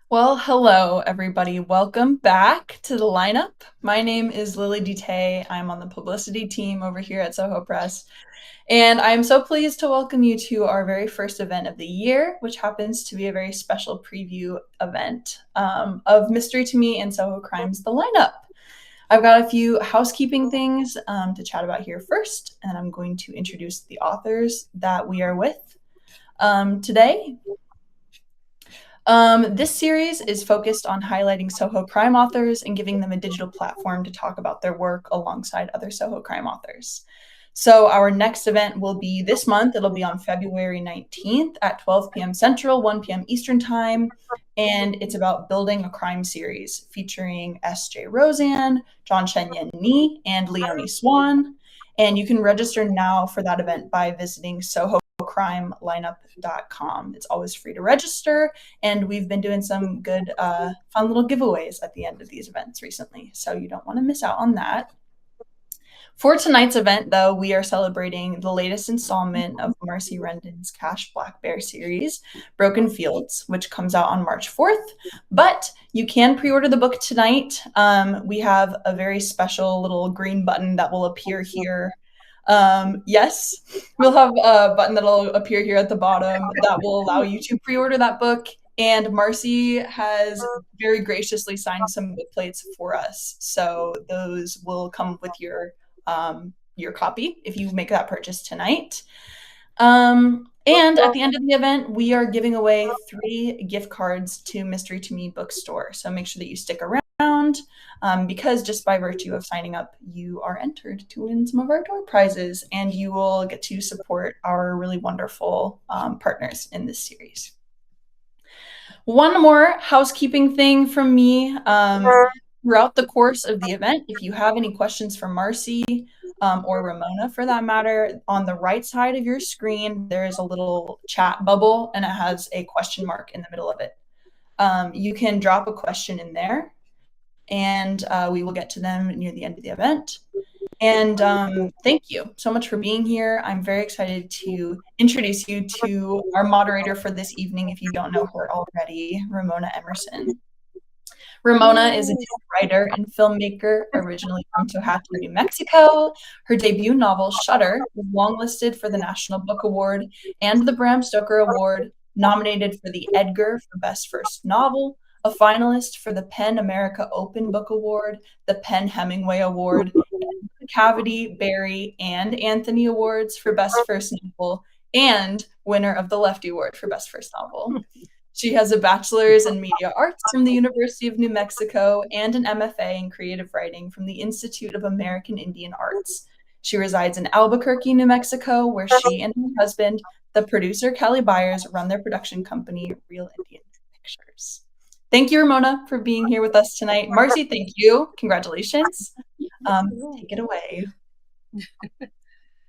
Well, hello, everybody. Welcome back to the lineup. My name is Lily Dute. I'm on the publicity team over here at Soho Press. And I'm so pleased to welcome you to our very first event of the year, which happens to be a very special preview event of Mystery to Me and Soho Crimes, the lineup. I've got a few housekeeping things to chat about here first, and I'm going to introduce the authors that we are with today. This series is focused on highlighting Soho crime authors and giving them a digital platform to talk about their work alongside other Soho crime authors. So our next event will be this month. It'll be on February 19th at 12 p.m. Central, 1 p.m. Eastern Time. And it's about building a crime series featuring S.J. Roseanne, John Shen-Yen Ni, and Leonie Swan. And you can register now for that event by visiting sohocrimelineup.com. It's always free to register, and we've been doing some good, fun little giveaways at the end of these events recently, so you don't want to miss out on that. For tonight's event, though, we are celebrating the latest installment of Marcie Rendon's Cash Blackbear series, Broken Fields, which comes out on March 4th. But you can pre-order the book tonight. We have a very special little green button that will appear here. Yes, we'll have a button that'll appear here at the bottom that will allow you to pre-order that book. And Marcie has very graciously signed some bookplates for us. So those will come with your copy if you make that purchase tonight. And at the end of the event, we are giving away 3 gift cards to Mystery to Me bookstore. So make sure that you stick around because just by virtue of signing up, you are entered to win some of our door prizes and you will get to support our really wonderful partners in this series. One more housekeeping thing from me. Throughout the course of the event, if you have any questions for Marcie or Ramona for that matter, on the right side of your screen, there is a little chat bubble and it has a question mark in the middle of it. You can drop a question in there and we will get to them near the end of the event. And thank you so much for being here. I'm very excited to introduce you to our moderator for this evening, if you don't know her already, Ramona Emerson. Ramona is a writer and filmmaker originally from Soho, New Mexico. Her debut novel, Shutter, was longlisted for the National Book Award and the Bram Stoker Award, nominated for the Edgar for Best First Novel, a finalist for the PEN America Open Book Award, the PEN Hemingway Award, and the Cavity, Barry, and Anthony Awards for Best First Novel, and winner of the Lefty Award for Best First Novel. She has a bachelor's in media arts from the University of New Mexico and an MFA in creative writing from the Institute of American Indian Arts. She resides in Albuquerque, New Mexico, where she and her husband, the producer Kelly Byers, run their production company, Real Indian Pictures. Thank you, Ramona, for being here with us tonight. Marcie, thank you. Congratulations. Take it away.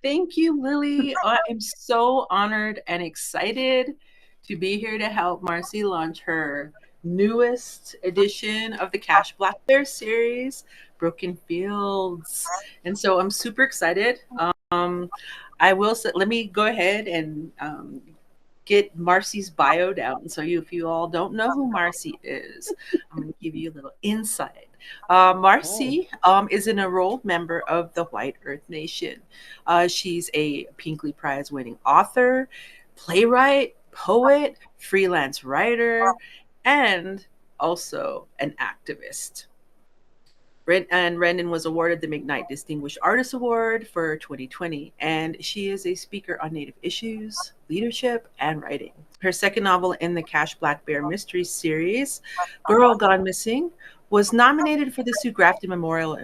Thank you, Lily. I am so honored and excited to be here to help Marcie launch her newest edition of the Cash Blackbear series, Broken Fields. And so I'm super excited. I will say, let me go ahead and get Marcie's bio down. So if you all don't know who Marcie is, I'm going to give you a little insight. Marcie is an enrolled member of the White Earth Nation. She's a Pinckley Prize-winning author, playwright, poet, freelance writer, and also an activist. And Rendon was awarded the McKnight Distinguished Artist Award for 2020, and she is a speaker on Native issues, leadership, and writing. Her second novel in the Cash Blackbear mystery series, Girl Gone Missing, was nominated for the Sue Grafton Memorial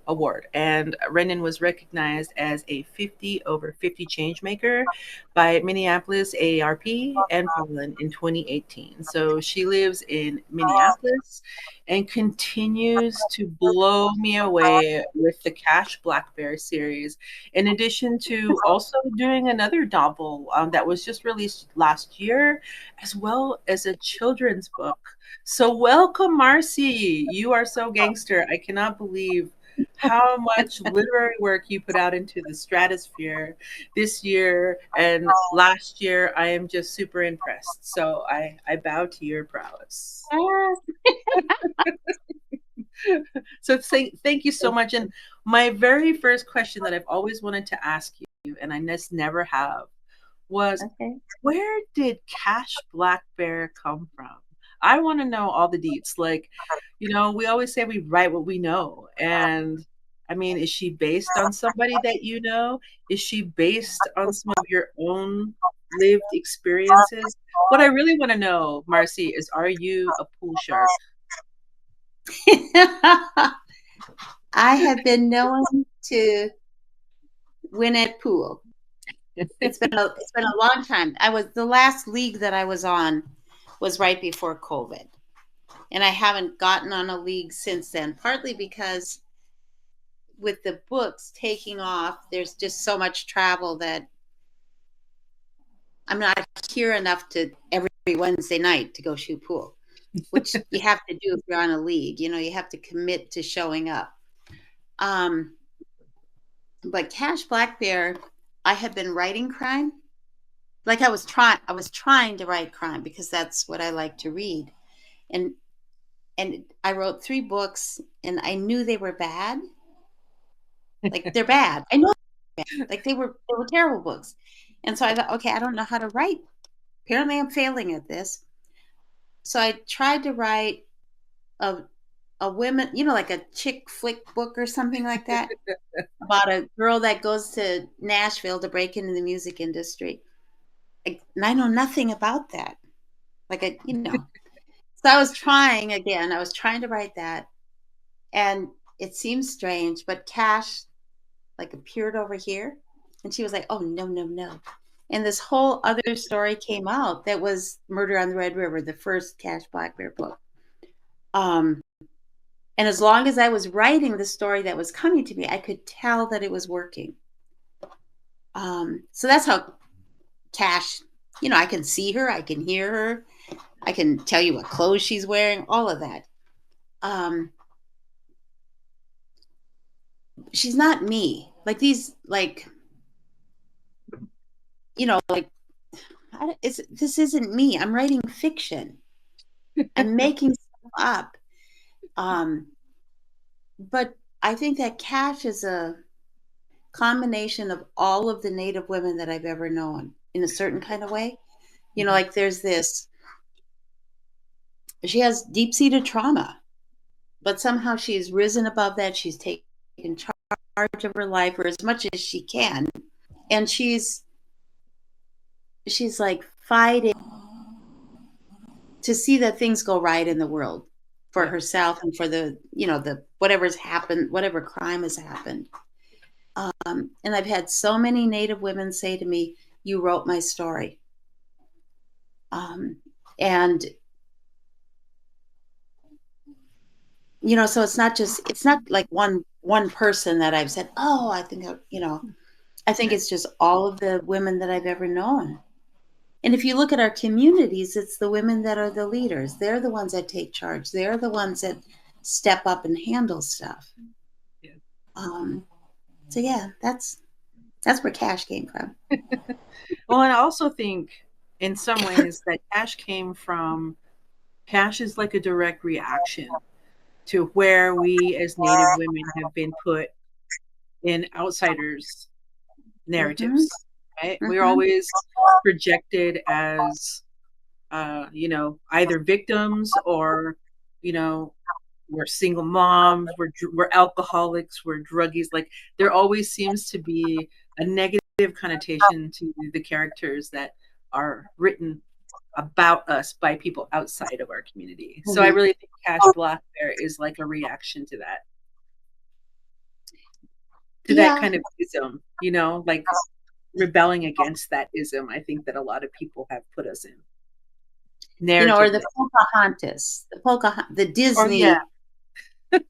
Award, and Rendon was recognized as a 50 over 50 changemaker by Minneapolis AARP and Poland in 2018. So she lives in Minneapolis and continues to blow me away with the Cash Blackbear series, in addition to also doing another novel that was just released last year, as well as a children's book. So welcome, Marcie. You are so gangster. I cannot believe how much literary work you put out into the stratosphere this year and last year. I am just super impressed. So I bow to your prowess. So thank you so much. And my very first question that I've always wanted to ask you, and I just never have, was Okay. where did Cash Blackbear come from? I want to know all the deets. Like, we always say we write what we know. And I mean, is she based on somebody that you know? Is she based on some of your own lived experiences? What I really want to know, Marcie, is are you a pool shark? I have been known to win at pool. It's been a long time. The last league that I was on was right before COVID. And I haven't gotten on a league since then, partly because with the books taking off, there's just so much travel that I'm not here enough to every Wednesday night to go shoot pool, which you have to do if you're on a league. You have to commit to showing up. But Cash Blackbear, I had been writing crime. Like I was trying to write crime because that's what I like to read. And I wrote 3 books and I knew they were bad. Like they're bad. I know they're bad. Like they were terrible books. And so I thought, okay, I don't know how to write. Apparently I'm failing at this. So I tried to write a women, like a chick flick book or something like that about a girl that goes to Nashville to break into the music industry. And I know nothing about that. So I was trying to write that. And it seems strange, but Cash appeared over here and she was like, oh, no, no, no. And this whole other story came out that was Murder on the Red River, the first Cash Blackbear book. And as long as I was writing the story that was coming to me, I could tell that it was working. So that's how Cash, I can see her, I can hear her, I can tell you what clothes she's wearing, all of that. She's not me. This isn't me. I'm writing fiction. I'm making stuff up. But I think that Cash is a combination of all of the Native women that I've ever known in a certain kind of way. There's this, she has deep-seated trauma, but somehow she's risen above that. She's taken charge of her life, or as much as she can. And she's like fighting to see that things go right in the world for herself and for the whatever's happened, whatever crime has happened. And I've had so many Native women say to me, you wrote my story. And so it's not like one person that I've said, oh, I think it's just all of the women that I've ever known. And if you look at our communities, it's the women that are the leaders. They're the ones that take charge. They're the ones that step up and handle stuff. Yeah. So yeah, that's where Cash came from. Well, I also think in some ways that Cash is like a direct reaction to where we as Native women have been put in outsiders' narratives, right? Mm-hmm. We're always projected as, either victims or, we're single moms, we're alcoholics, we're druggies. Like there always seems to be a negative connotation to the characters that are written about us by people outside of our community. So I really think Cash Blackbear is like a reaction to that. That kind of ism, like rebelling against that ism, I think that a lot of people have put us in. Or the Pocahontas, the Disney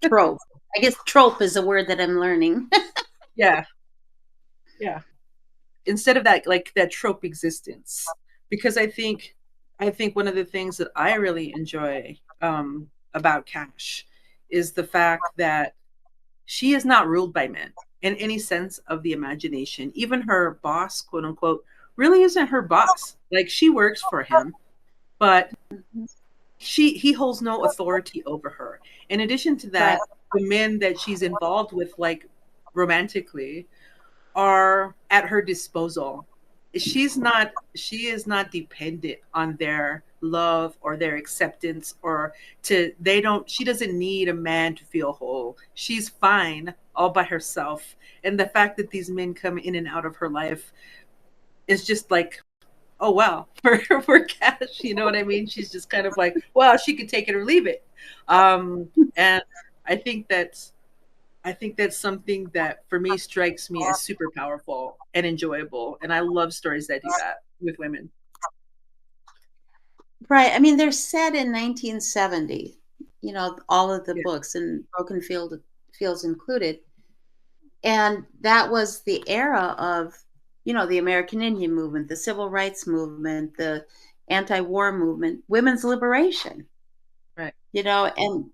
trope. I guess trope is a word that I'm learning. Yeah. Instead of that, like that trope existence, because I think one of the things that I really enjoy about Cash is the fact that she is not ruled by men in any sense of the imagination. Even her boss, quote unquote, really isn't her boss. Like, she works for him, but he holds no authority over her. In addition to Right. that, the men that she's involved with, like romantically, are at her disposal. She is not dependent on their love or their acceptance, or to they don't she doesn't need a man to feel whole. She's fine all by herself. And the fact that these men come in and out of her life is just like, oh wow, for Cash, you know what I mean? She's just kind of like, well, she could take it or leave it. And I think that's something that for me strikes me as super powerful and enjoyable. And I love stories that do that with women. Right. I mean, they're set in 1970, all of the Yeah. books, and Fields included. And that was the era of, the American Indian movement, the civil rights movement, the anti-war movement, women's liberation, Right. and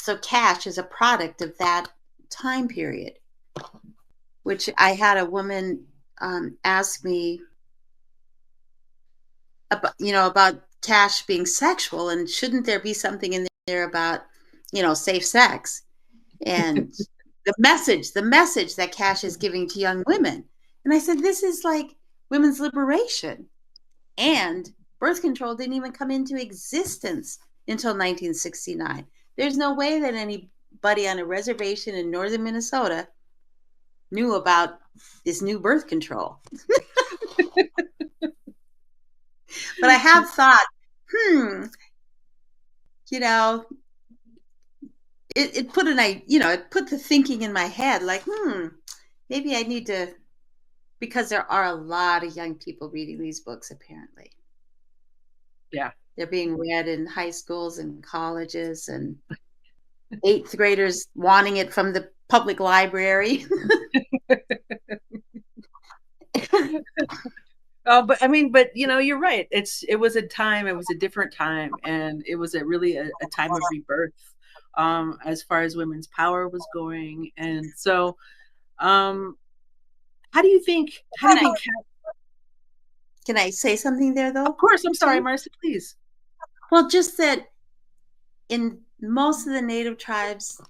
so Cash is a product of that time period, which I had a woman ask me about Cash being sexual, and shouldn't there be something in there about, safe sex and the message that Cash is giving to young women. And I said, this is like women's liberation, and birth control didn't even come into existence until 1969. There's no way that anybody on a reservation in northern Minnesota knew about this new birth control. But I have thought, it put it put the thinking in my head, like, maybe I need to, because there are a lot of young people reading these books, apparently. Yeah. They're being read in high schools and colleges, and eighth graders wanting it from the public library. But you're right. It was a different time, and it was really a time of rebirth, as far as women's power was going. And so, how do you think? Can I say something there, though? Of course, I'm sorry, Marcy, please. Well, just that in most of the Native tribes,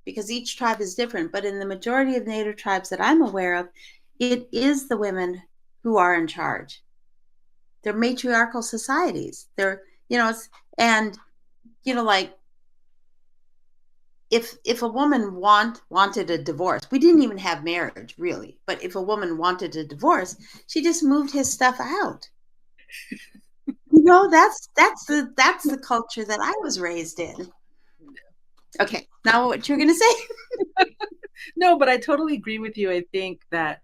because each tribe is different, but in the majority of Native tribes that I'm aware of, it is the women who are in charge. They're matriarchal societies. They're, and, like, if a woman wanted a divorce, we didn't even have marriage, really. But if a woman wanted a divorce, she just moved his stuff out. That's the culture that I was raised in. Okay, now what you're gonna say? No, but I totally agree with you. I think that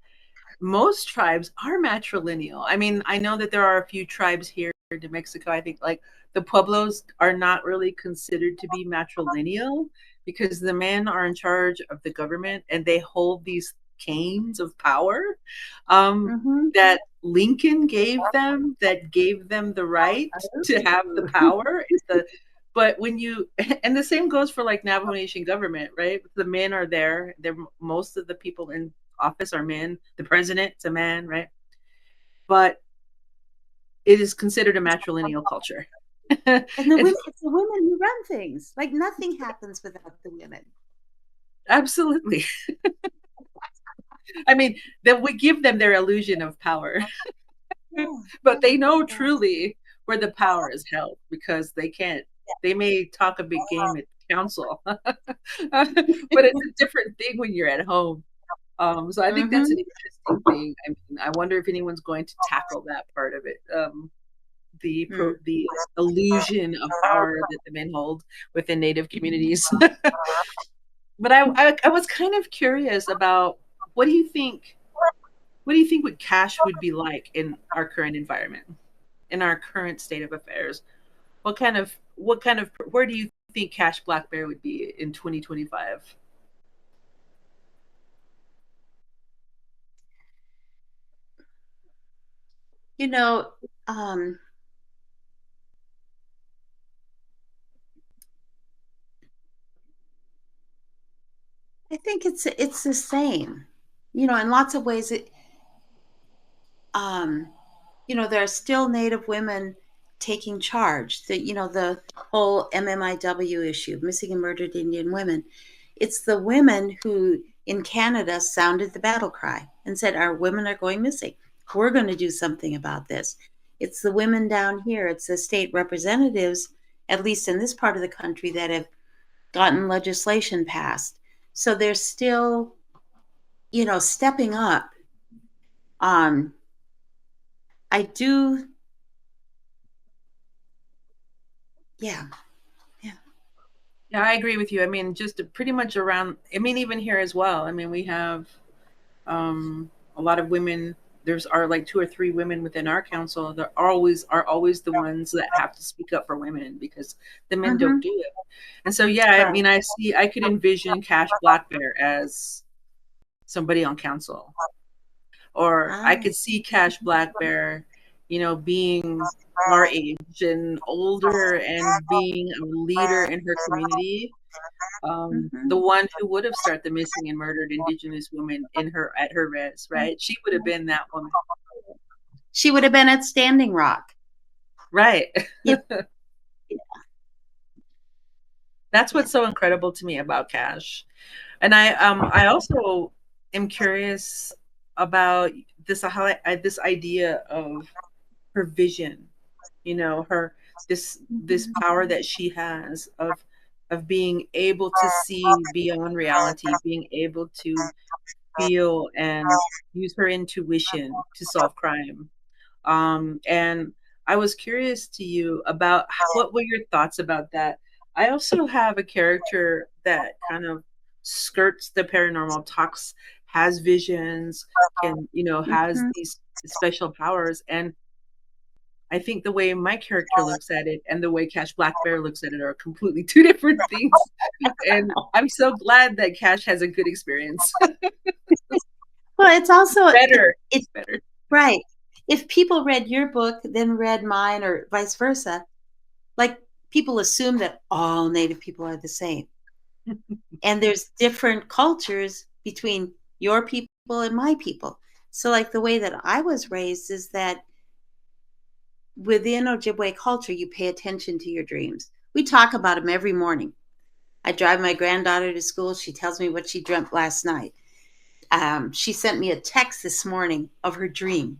most tribes are matrilineal. I mean, I know that there are a few tribes here in New Mexico. I think like the Pueblos are not really considered to be matrilineal because the men are in charge of the government and they hold these canes of power, that Lincoln gave them, that gave them the right to have the power. But and the same goes for like Navajo Nation government, right? The men are there. Most of the people in office are men. The president's a man, right? But it is considered a matrilineal culture. And it's the women who run things. Like, nothing happens without the women. Absolutely. I mean, that we give them their illusion of power. But they know truly where the power is held, because they may talk a big game at council, but it's a different thing when you're at home. So I think that's an interesting thing. I mean, I wonder if anyone's going to tackle that part of it. The illusion of power that the men hold within Native communities. But I was kind of curious about, what do you think what cash would be like in our current environment, in our current state of affairs? Where do you think Cash Blackbear would be in 2025? think it's the same. In lots of ways, there are still Native women taking charge. The whole MMIW issue, missing and murdered Indian women. It's the women who in Canada sounded the battle cry and said, our women are going missing. We're going to do something about this. It's the women down here. It's the state representatives, at least in this part of the country, that have gotten legislation passed. So they're still, stepping up. I do. Yeah. Yeah, I agree with you. I mean, just pretty much around, even here as well. I mean, we have a lot of women. There's are like 2 or 3 women within our council that are always the ones that have to speak up for women because the men don't do it. And so, yeah, I mean, I could envision Cash Blackbear as somebody on council, or I could see Cash Blackbear, being our age and older and being a leader in her community. The one who would have started the missing and murdered Indigenous woman at her res, right? She would have been that woman. She would have been at Standing Rock. Right. Yeah. That's what's so incredible to me about Cash. And I also am curious about this idea of her vision, her this power that she has of being able to see beyond reality, being able to feel and use her intuition to solve crime. And I was curious to you about what were your thoughts about that. I also have a character that kind of skirts the paranormal, has visions, has these special powers. And I think the way my character looks at it and the way Cash Blackbear looks at it are completely 2 different things. And I'm so glad that Cash has a good experience. Well, it's also better. It's better. Right. If people read your book, then read mine, or vice versa, like people assume that all Native people are the same. And there's different cultures between your people and my people. So like the way that I was raised is that within Ojibwe culture, you pay attention to your dreams. We talk about them every morning. I drive my granddaughter to school. She tells me what she dreamt last night. She sent me a text this morning of her dream,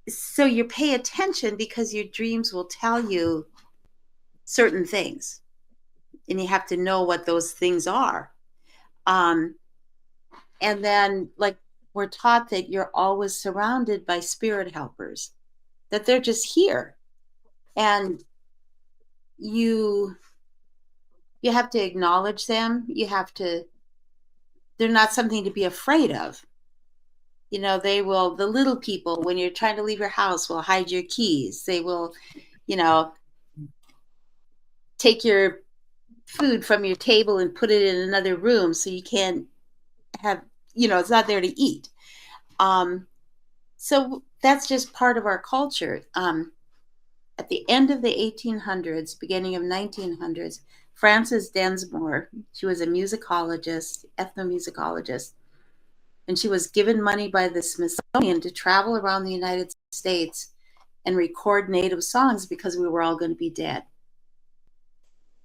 so you pay attention because your dreams will tell you certain things, and you have to know what those things are. And then, like, we're taught that you're always surrounded by spirit helpers, that they're just here, and you have to acknowledge them. They're not something to be afraid of. The little people, when you're trying to leave your house, will hide your keys. They will, take your food from your table and put it in another room so you can't have, it's not there to eat. So that's just part of our culture. At the end of the 1800s, beginning of 1900s, Frances Densmore, she was a musicologist, ethnomusicologist, and she was given money by the Smithsonian to travel around the United States and record Native songs because we were all going to be dead.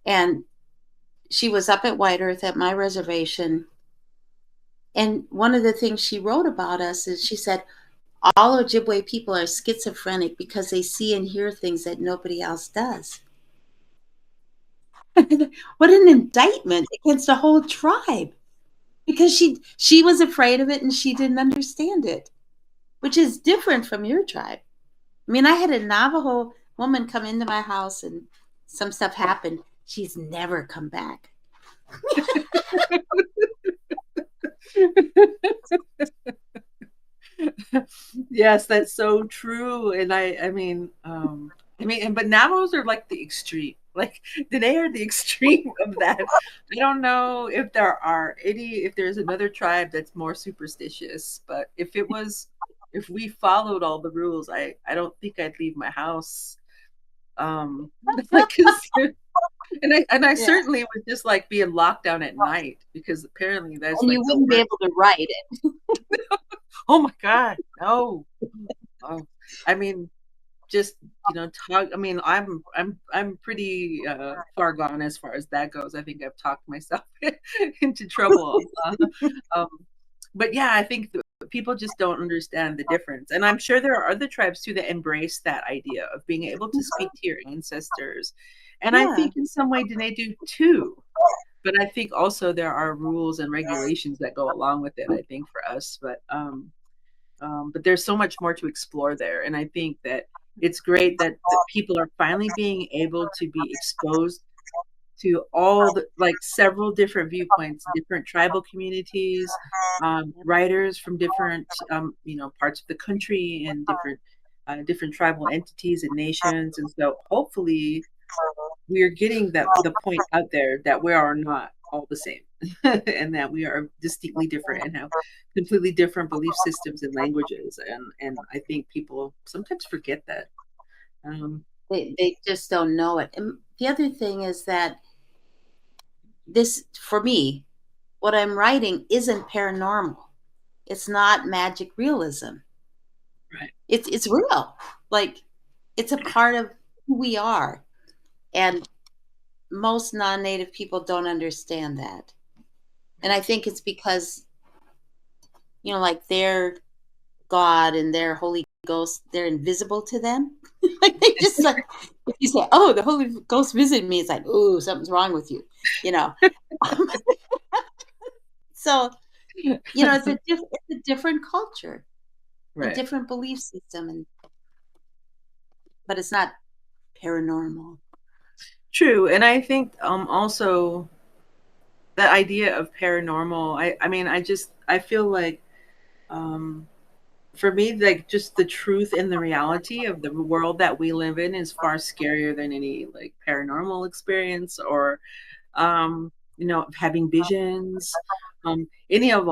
And she was up at White Earth at my reservation. And one of the things she wrote about us is she said, all Ojibwe people are schizophrenic because they see and hear things that nobody else does. What an indictment against a whole tribe. Because she was afraid of it and she didn't understand it, which is different from your tribe. I mean, I had a Navajo woman come into my house and some stuff happened. She's never come back. Yes, that's so true. And but Navajos are like the extreme. Like they are the extreme of that. I don't know if there's another tribe that's more superstitious, but if we followed all the rules, I don't think I'd leave my house. And I Yeah. certainly would just like be in lockdown at night because apparently that's And like you the wouldn't be worst. able to write it. Oh my God, no. Oh, I mean, just talk. I mean, I'm pretty far gone as far as that goes. I think I've talked myself into trouble. Um, but yeah, I think people just don't understand the difference, and I'm sure there are other tribes too that embrace that idea of being able to speak to your ancestors, and I Yeah. think in some way Danae do too. But I think also there are rules and regulations that go along with it. I think for us, but there's so much more to explore there, and I think that it's great that people are finally being able to be exposed to all the like several different viewpoints, different tribal communities, writers from different parts of the country and different tribal entities and nations, and so hopefully we're getting the point out there that we are not all the same and that we are distinctly different and have completely different belief systems and languages, and I think people sometimes forget that. They just don't know it. And the other thing is that this, for me, what I'm writing isn't paranormal. It's not magic realism. Right. It's real. Like, it's a part of who we are. And most non-native people don't understand that. And I think it's because, like their God and their Holy Ghost, they're invisible to them. Like they just like, if you say, "Oh, the Holy Ghost visited me," it's like, "Ooh, something's wrong with you," you know. So it's a different culture, a Right. different belief system, but it's not paranormal. True, and I think also the idea of paranormal. I mean, I feel like um, for me, like just the truth and the reality of the world that we live in is far scarier than any like paranormal experience or having visions, any of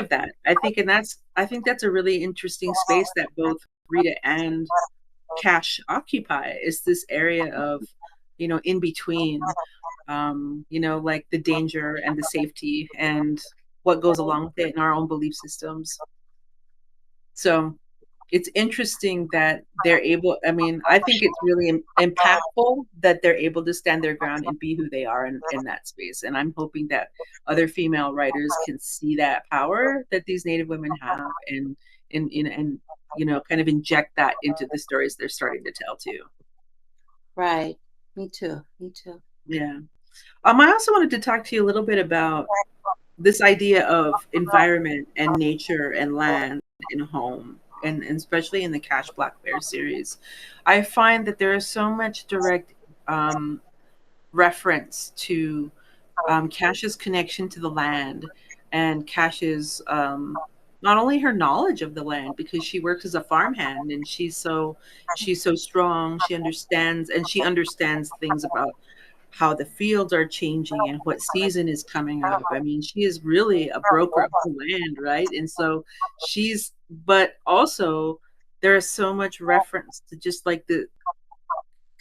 that. I think that's a really interesting space that both Rita and Cash occupy is this area of, in between, like the danger and the safety and what goes along with it in our own belief systems. So it's interesting that they're able, I mean, I think it's really impactful that they're able to stand their ground and be who they are in that space. And I'm hoping that other female writers can see that power that these Native women have and kind of inject that into the stories they're starting to tell too. Right. Me too. Me too. Yeah. I also wanted to talk to you a little bit about this idea of environment and nature and land and home, and especially in the Cash Blackbear series. I find that there is so much direct um, reference to Cash's connection to the land and Cash's not only her knowledge of the land because she works as a farmhand and she's so strong. She understands things about how the fields are changing and what season is coming up. I mean, she is really a broker of the land, right? And so but also there is so much reference to just like the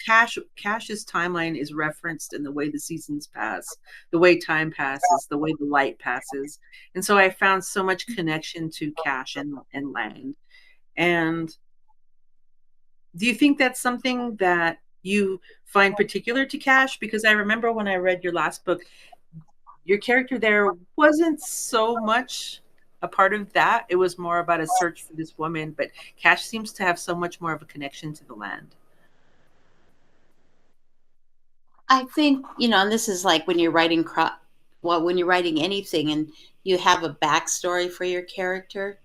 Cash's timeline is referenced in the way the seasons pass, the way time passes, the way the light passes. And so I found so much connection to Cash and land. And do you think that's something that you find particular to Cash? Because I remember when I read your last book, your character there wasn't so much a part of that. It was more about a search for this woman, but Cash seems to have so much more of a connection to the land. I think, and this is like when you're writing when you're writing anything and you have a backstory for your character.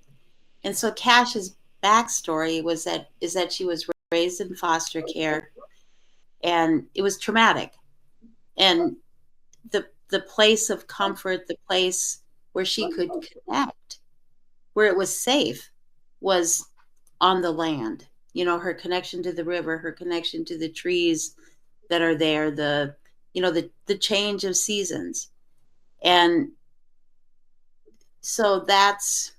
And so Cash's backstory is that she was raised in foster care and it was traumatic. And the place of comfort, the place where she could connect, where it was safe, was on the land. Her connection to the river, her connection to the trees that are there, the change of seasons. And so that's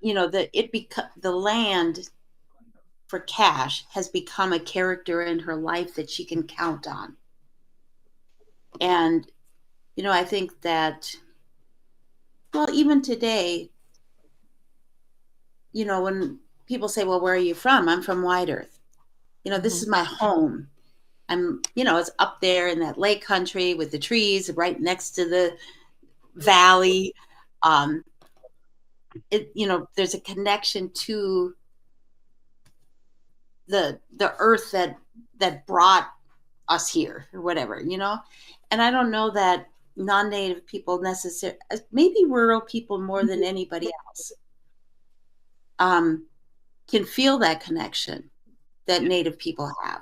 the land for Cash has become a character in her life that she can count on. And, I think that, well, even today, when people say, well, where are you from? I'm from White Earth. This is my home. It's up there in that lake country with the trees right next to the valley. There's a connection to the earth that brought us here or whatever, and I don't know that non-native people necessarily, maybe rural people more than anybody else, can feel that connection that native people have,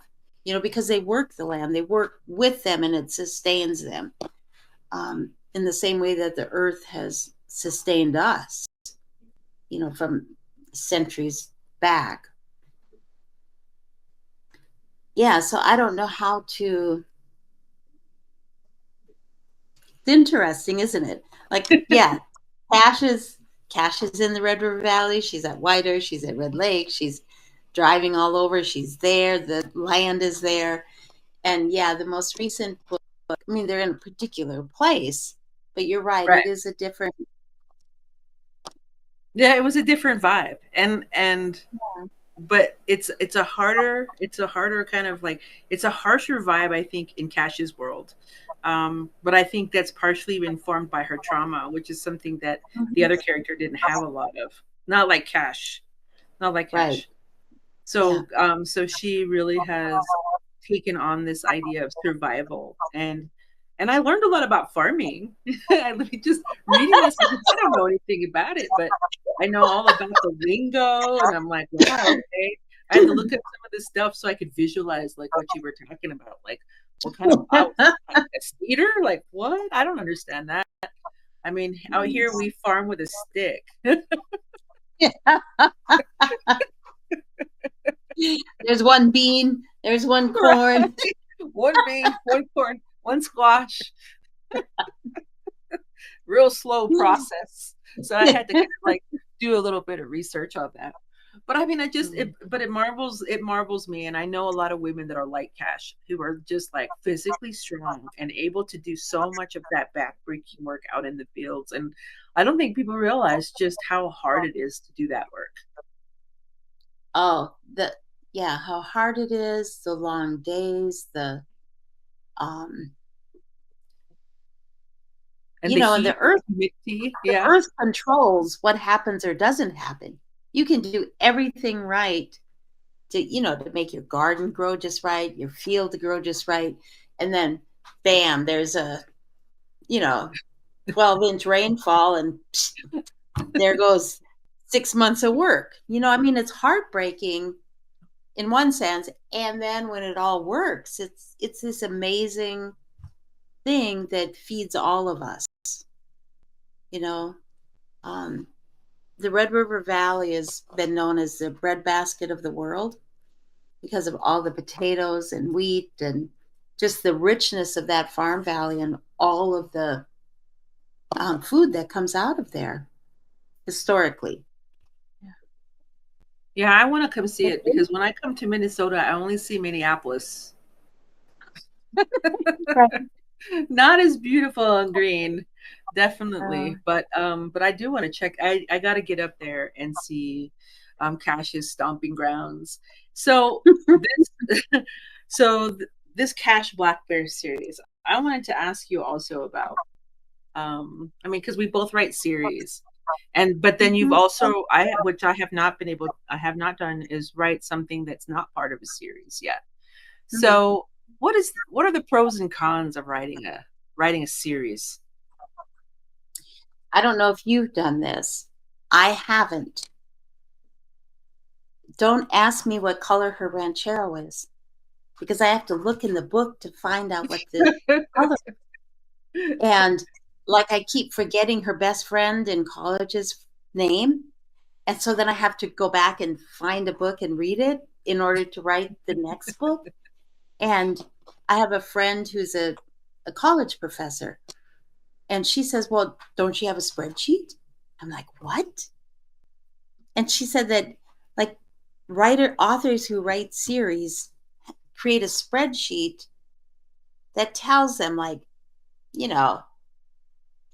because they work the land, they work with them, and it sustains them, in the same way that the earth has sustained us, from centuries back. Yeah, so I don't know how to. It's interesting, isn't it? Like, yeah, Cash is in the Red River Valley. She's at White Earth. She's at Red Lake. She's driving all over. She's there. The land is there. And yeah, the most recent book, I mean, they're in a particular place, but you're right. It is a different. Yeah, it was a different vibe. And Yeah. But it's a harder kind of like, it's a harsher vibe, I think, in Cash's world. But I think that's partially informed by her trauma, which is something that the other character didn't have a lot of. Not like Cash. Right. So so she really has taken on this idea of survival, and I learned a lot about farming. I just reading this, I don't know anything about it, but I know all about the lingo, and I'm like, wow, okay. I had to look at some of this stuff so I could visualize like what you were talking about, like what kind of like a cedar, like what? I don't understand that. I mean, out here we farm with a stick. There's one bean, there's one corn. Right. One bean, one corn, one squash. Real slow process. So I had to kind of like do a little bit of research on that. But I mean, it marvels me. And I know a lot of women that are like Cash, who are just like physically strong and able to do so much of that backbreaking work out in the fields. And I don't think people realize just how hard it is to do that work. Oh, how hard it is, the long days, the and the earth, the earth controls what happens or doesn't happen. You can do everything right to make your garden grow just right, your field to grow just right, and then bam, there's a 12-inch rainfall, and there goes 6 months of work. I mean, it's heartbreaking in one sense, and then when it all works, it's this amazing thing that feeds all of us. The Red River Valley has been known as the breadbasket of the world because of all the potatoes and wheat and just the richness of that farm valley and all of the food that comes out of there historically. Yeah, I want to come see it, because when I come to Minnesota, I only see Minneapolis. Not as beautiful and green, definitely. But I do want to check. I got to get up there and see Cash's stomping grounds. So this Cash Blackbear series, I wanted to ask you also about. I mean, because we both write series. But then you've also, which I have not done, is write something that's not part of a series yet. So what are the pros and cons of writing a series? I don't know if you've done this. I haven't. Don't ask me what color her ranchero is, because I have to look in the book to find out what the color is. And like, I keep forgetting her best friend in college's name. And so then I have to go back and find a book and read it in order to write the next book. And I have a friend who's a college professor. And she says, well, don't you have a spreadsheet? I'm like, what? And she said that, like, authors who write series create a spreadsheet that tells them, like,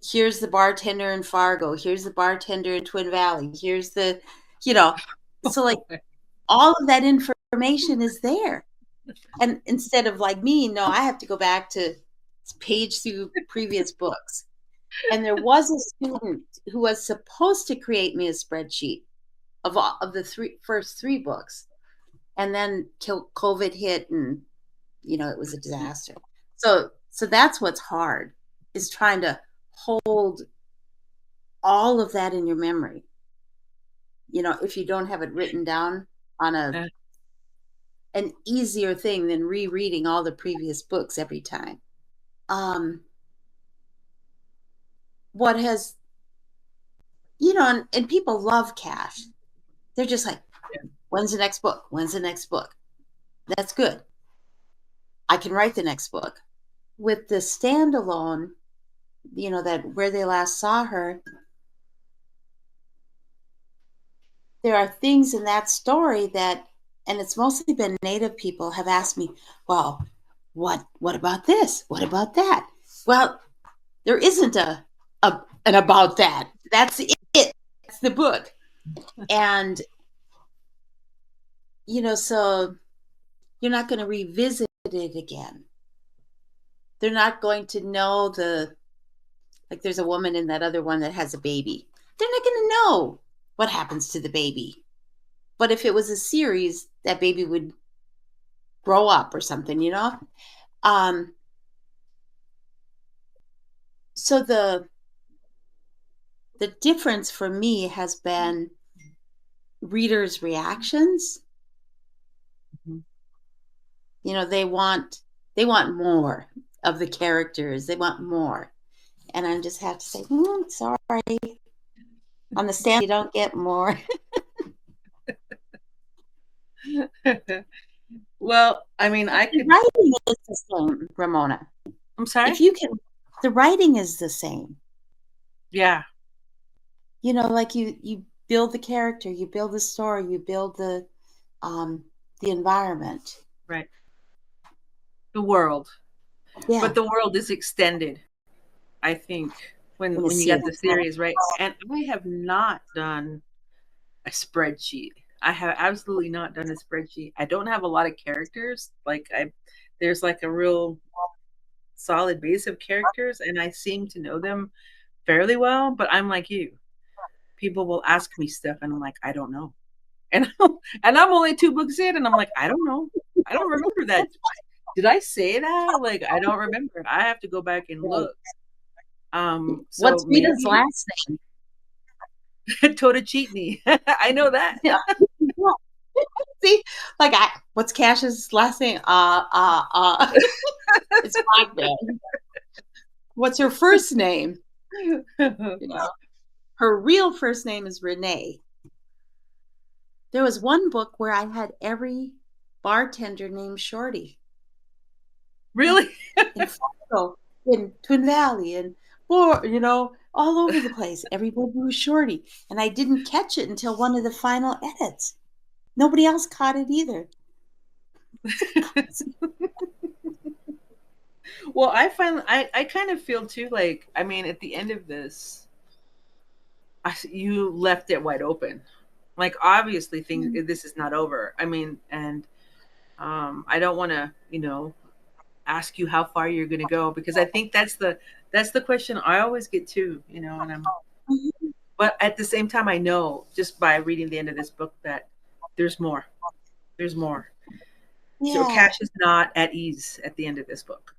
here's the bartender in Fargo, here's the bartender in Twin Valley, here's the, so like all of that information is there. And instead of like me, no, I have to go back to page through previous books. And there was a student who was supposed to create me a spreadsheet of the first three books. And then COVID hit, and it was a disaster. So that's what's hard, is trying to hold all of that in your memory. If you don't have it written down on an easier thing than rereading all the previous books every time. What has, and people love cash. They're just like, when's the next book? When's the next book? That's good. I can write the next book. With the standalone, that Where They Last Saw Her, there are things in that story that, and it's mostly been Native people, have asked me, well, what about this? What about that? Well, there isn't an about that. That's it. That's the book. And, so you're not going to revisit it again. They're not going to know like there's a woman in that other one that has a baby. They're not going to know what happens to the baby. But if it was a series, that baby would grow up or something, So the difference for me has been readers' reactions. Mm-hmm. They want more of the characters. They want more. And I just have to say, sorry. On the stand, you don't get more. Well, I mean, The writing is the same, Ramona. I'm sorry? The writing is the same. Yeah. Like you build the character, you build the story, you build the environment. Right. The world. Yeah. But the world is extended, I think, when you get the series, right? And I have not done a spreadsheet. I have absolutely not done a spreadsheet. I don't have a lot of characters. There's like a real solid base of characters, and I seem to know them fairly well, but I'm like you. People will ask me stuff and I'm like, I don't know. And I'm only 2 books in and I'm like, I don't know. I don't remember that. Did I say that? Like, I don't remember. I have to go back and look. So what's Rita's last name? Totacheetney. I know that. Yeah. See, like, what's Cash's last name? It's Blackbear. What's her first name? Her real first name is Renee. There was one book where I had every bartender named Shorty. Really? In Fargo, in Twin Valley, and all over the place. Everybody was Shorty. And I didn't catch it until one of the final edits. Nobody else caught it either. Well, I kind of feel too, like, I mean, at the end of this, you left it wide open. Like, obviously this is not over. I mean, and I don't want to, ask you how far you're going to go, because I think that's the question I always get too, and but at the same time, I know just by reading the end of this book that there's more. There's more. Yeah. So Cash is not at ease at the end of this book,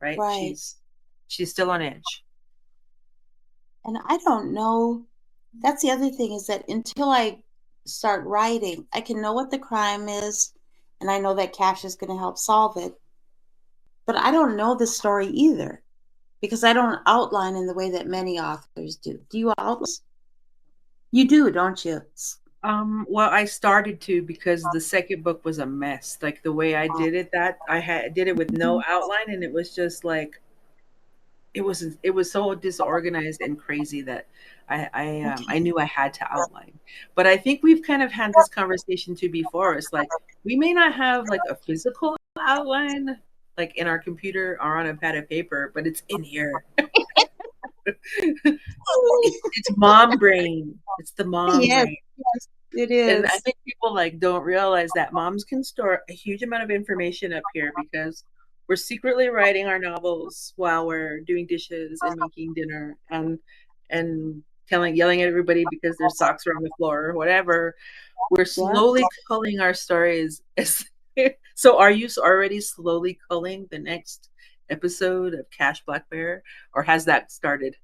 right? She's still on edge. And I don't know. That's the other thing, is that until I start writing, I can know what the crime is, and I know that Cash is going to help solve it. But I don't know the story either, because I don't outline in the way that many authors do. Do you outline? You do, don't you? Well, I started to, because the second book was a mess. Like, the way I did it, did it with no outline, and it was just like, it was so disorganized and crazy that I knew I had to outline. But I think we've kind of had this conversation too before. It's like we may not have like a physical outline like in our computer or on a pad of paper, but it's in here. It's mom brain. It's the mom Yes, brain. yes, it And I is. think people like don't realize that moms can store a huge amount of information up here because we're secretly writing our novels while we're doing dishes and making dinner and yelling at everybody because their socks are on the floor or whatever. We're Yeah. slowly culling our stories. So are you already slowly culling the next episode of Cash Blackbear, or has that started?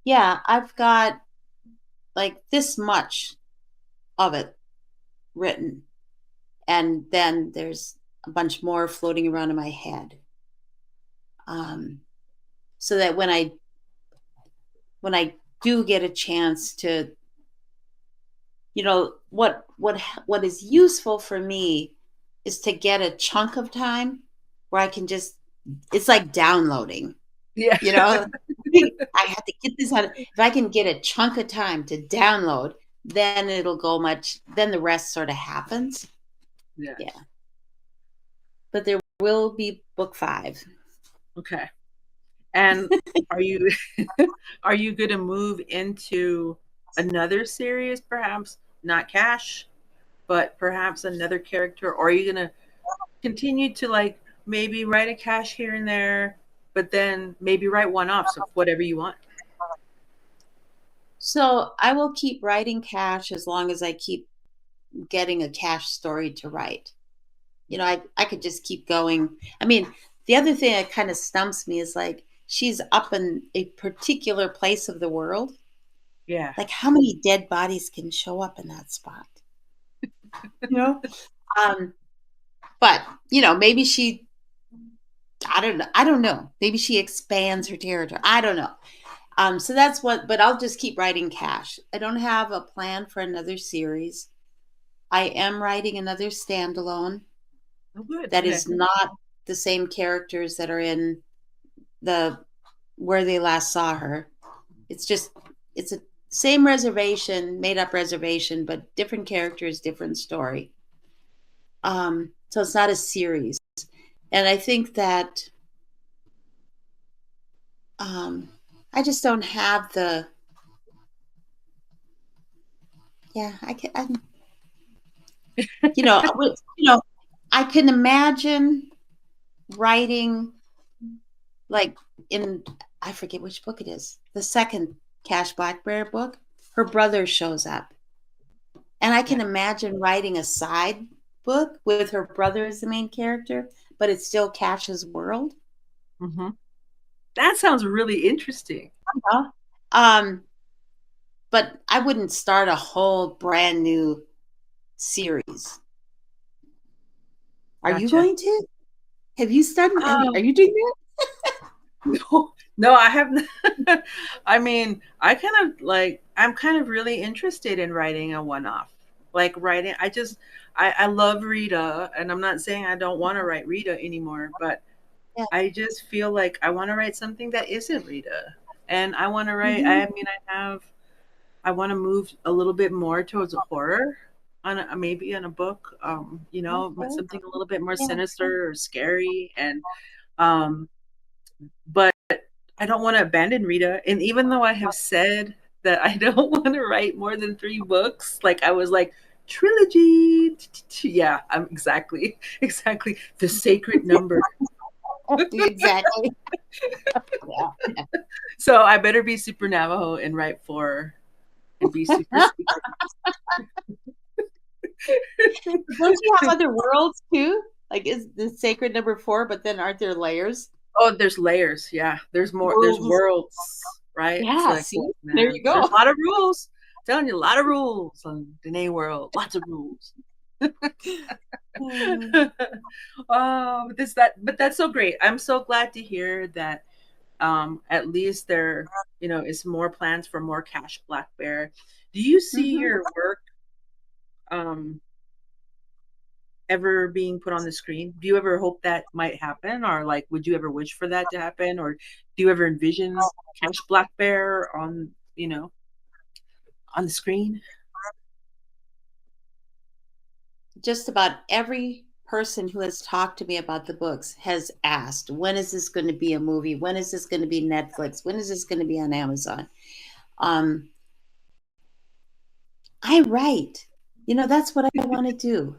Yeah, I've got like this much of it written. And then there's a bunch more floating around in my head. So that when I do get a chance to, what is useful for me is to get a chunk of time where I can just, it's like downloading, Yeah. you know. I have to get this out. If I can get a chunk of time to download, then it'll go much, then the rest sort of happens. Yeah. Yeah. But there will be book 5. Okay. And are you are you going to move into another series, perhaps not Cash, but perhaps another character, or are you going to continue to like maybe write a Cash here and there, but then maybe write one off, so whatever you want? So I will keep writing Cash as long as I keep getting a Cash story to write. I could just keep going. I mean, the other thing that kind of stumps me is like she's up in a particular place of the world. Yeah. Like how many dead bodies can show up in that spot? You know? But maybe she, I don't know. Maybe she expands her territory. I don't know. So that's but I'll just keep writing Cash. I don't have a plan for another series. I am writing another standalone. Oh, good. That Okay. is not the same characters that are in the Where They Last Saw Her. It's a same reservation, made up reservation, but different characters, different story. So it's not a series. And I think that I just don't have the, yeah, I can, you know, I can imagine writing like in, I forget which book it is, the second Cash Blackbear book, her brother shows up. And I can imagine writing a side book with her brother as the main character, but it's still Cash's world. Mm-hmm. That sounds really interesting. Uh-huh. Um, but I wouldn't start a whole brand new series. Are you Gotcha. going to? Have you started? Are you doing that? No, I haven't. I mean, I'm kind of really interested in writing a one-off. Like writing, I love Rita, and I'm not saying I don't want to write Rita anymore, but Yeah. I just feel like I want to write something that isn't Rita. And I want to write, Mhm. I mean, I want to move a little bit more towards a horror maybe in a book, Okay. something a little bit more Yeah. sinister or scary. And, um, but I don't want to abandon Rita. And even though I have said that I don't want to write more than 3 books, like I was like, trilogy. Yeah, I'm exactly the sacred number. Exactly. Yeah. So I better be super Navajo and write 4 and be super secret. Don't you have other worlds too? Like is the sacred number 4, but then aren't there layers? Oh, there's layers. Yeah, there's more. There's worlds, right? It's Yeah, like, see? oh, There man, you there's go. a lot of rules. I'm telling you, a lot of rules on Danae World. Lots of rules. But that's so great. I'm so glad to hear that. At least there, is more plans for more Cash Blackbear. Do you see Mhm. your work um ever being put on the screen? Do you ever hope that might happen, or like, would you ever wish for that to happen, or do you ever envision Cash Blackbear on the screen? just about every person who has talked to me about the books has asked, when is this going to be a movie? When is this going to be Netflix? When is this going to be on Amazon? I write. That's what I want to do.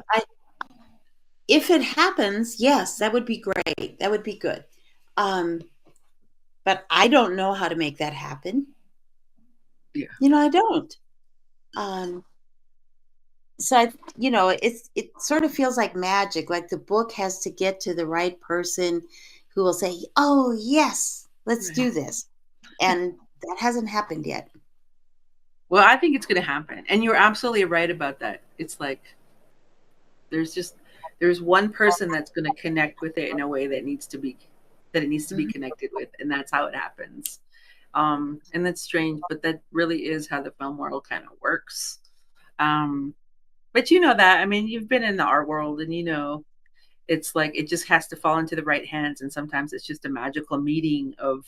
If it happens, yes, that would be great. That would be good. But I don't know how to make that happen. Yeah. I don't. So it sort of feels like magic. Like the book has to get to the right person who will say, "Oh yes, let's do this," and that hasn't happened yet. Well, I think it's going to happen, and you're absolutely right about that. It's like there's one person that's going to connect with it in a way that it needs to be connected with, and that's how it happens. And that's strange, but that really is how the film world kind of works. But that, I mean, you've been in the art world, and it's like it just has to fall into the right hands, and sometimes it's just a magical meeting of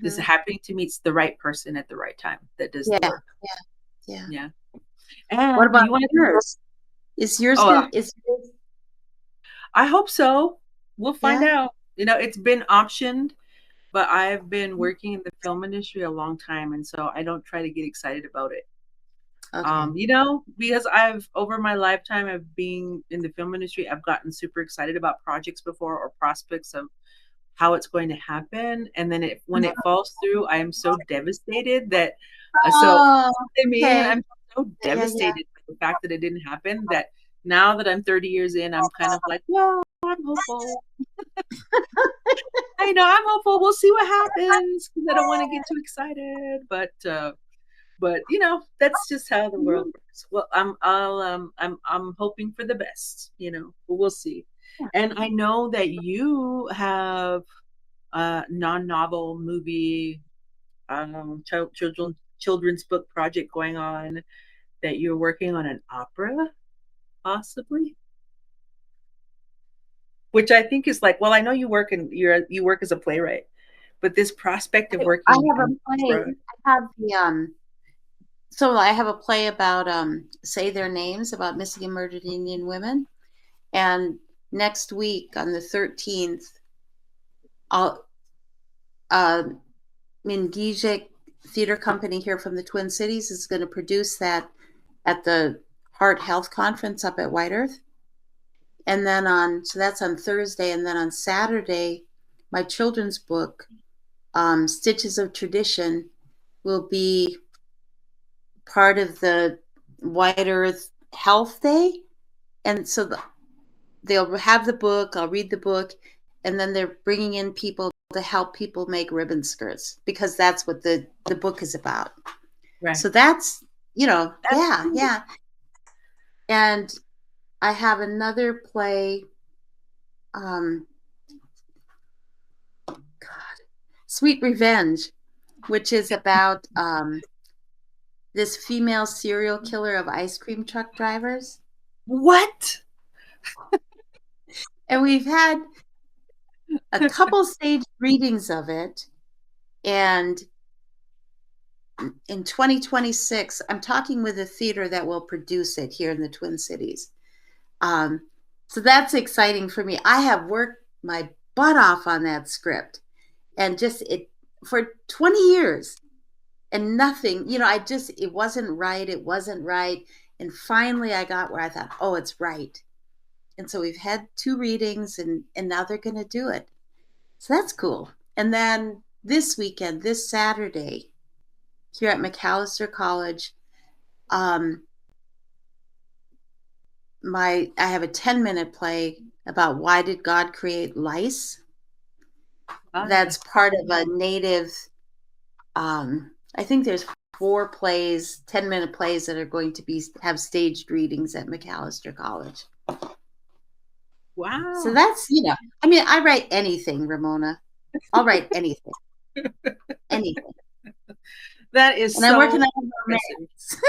just happening to meet the right person at the right time that does the work. Yeah. And what about yours? Is yours good? I hope so. We'll find out. It's been optioned, but I've been working in the film industry a long time, and so I don't try to get excited about it. Okay. Because over my lifetime of being in the film industry, I've gotten super excited about projects before or prospects of how it's going to happen. And then when it falls through, I am so devastated that, I'm so devastated by the fact that it didn't happen, that now that I'm 30 years in, I'm kind of like, well, I'm hopeful. I know I'm hopeful. We'll see what happens, because I don't want to get too excited, but that's just how the world works. Well, I'm hoping for the best, but we'll see. And I know that you have a non-novel movie, children's book project going on, that you're working on an opera, possibly. Which I think is like, well, I know you work as a playwright, but this prospect of working. I have a play. I have a play about Say Their Names, about missing and murdered Indian women. And next week on the 13th, Mingijek Theater Company here from the Twin Cities is going to produce that at the Heart Health Conference up at White Earth. And then so that's on Thursday. And then on Saturday, my children's book, Stitches of Tradition, will be part of the White Earth Health Day. And so they'll have the book, I'll read the book, and then they're bringing in people to help people make ribbon skirts, because that's what the book is about. Right. So that's, yeah. And I have another play, Sweet Revenge, which is about this female serial killer of ice cream truck drivers. What? And we've had a couple stage readings of it. And in 2026, I'm talking with a theater that will produce it here in the Twin Cities. So that's exciting for me. I have worked my butt off on that script, and for 20 years, and nothing, it wasn't right. And finally I got where I thought, oh, it's right. And so we've had 2 readings, and now they're going to do it. So that's cool. And then this weekend, this Saturday, here at McAllister College, I have a 10-minute play about why did God create lice. That's part of a native, I think there's 4 plays, 10-minute plays that are going to have staged readings at McAllister College. Wow. So that's, I write anything, Ramona. I'll write anything. Anything. That is, and I'm working on romance.